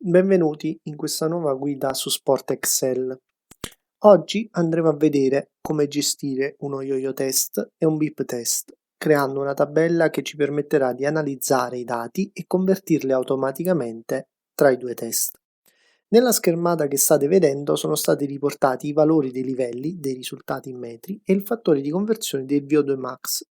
Benvenuti in questa nuova guida su Sport Excel. Oggi andremo a vedere come gestire uno yo-yo test e un bip test, creando una tabella che ci permetterà di analizzare i dati e convertirli automaticamente tra i due test. Nella schermata che state vedendo sono stati riportati i valori dei livelli, dei risultati in metri e il fattore di conversione del VO2 max.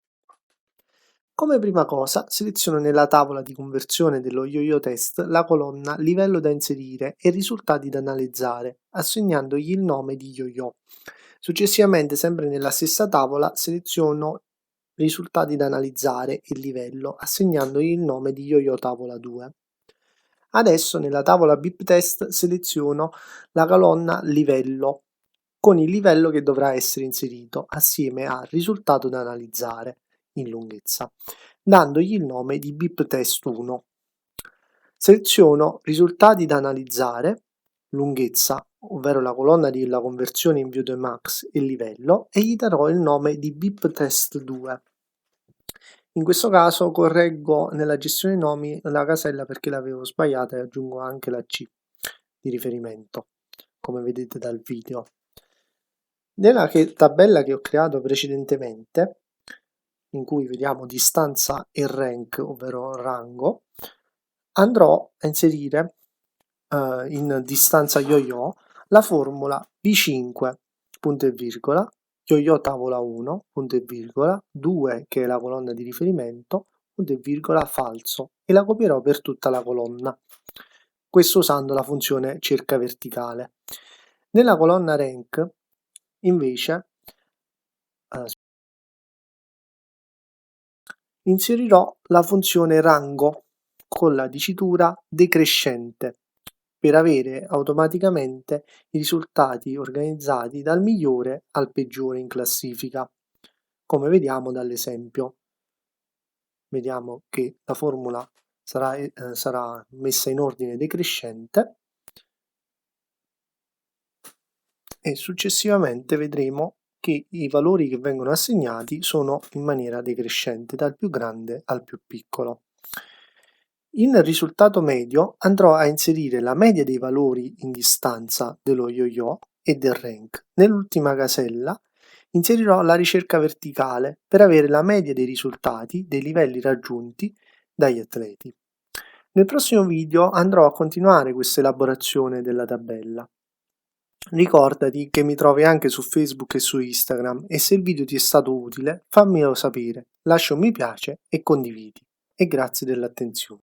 Come prima cosa, seleziono nella tavola di conversione dello yo-yo test la colonna livello da inserire e risultati da analizzare, assegnandogli il nome di yo-yo. Successivamente, sempre nella stessa tavola, seleziono risultati da analizzare e livello, assegnandogli il nome di yo-yo tavola 2. Adesso nella tavola bip test seleziono la colonna livello con il livello che dovrà essere inserito assieme al risultato da analizzare in lunghezza, dandogli il nome di bip test 1. Seleziono risultati da analizzare, lunghezza, ovvero la colonna della conversione in VO2 max e livello, e gli darò il nome di bip test 2. In questo caso correggo nella gestione nomi la casella perché l'avevo sbagliata e aggiungo anche la C di riferimento, come vedete dal video. Nella tabella che ho creato precedentemente, in cui vediamo distanza e rank, ovvero rango, andrò a inserire in distanza yo-yo la formula B5 punto e virgola, yo-yo tavola 1 punto e virgola, 2 che è la colonna di riferimento, punto e virgola falso, e la copierò per tutta la colonna, questo usando la funzione cerca verticale. Nella colonna rank invece inserirò la funzione rango con la dicitura decrescente per avere automaticamente i risultati organizzati dal migliore al peggiore in classifica, come vediamo dall'esempio. Vediamo che la formula sarà messa in ordine decrescente e successivamente vedremo che i valori che vengono assegnati sono in maniera decrescente dal più grande al più piccolo. In risultato medio andrò a inserire la media dei valori in distanza dello yo-yo e del rank. Nell'ultima casella inserirò la ricerca verticale per avere la media dei risultati dei livelli raggiunti dagli atleti. Nel prossimo video andrò a continuare questa elaborazione della tabella. Ricordati che mi trovi anche su Facebook e su Instagram e se il video ti è stato utile fammelo sapere, lascia un mi piace e condividi. E grazie dell'attenzione.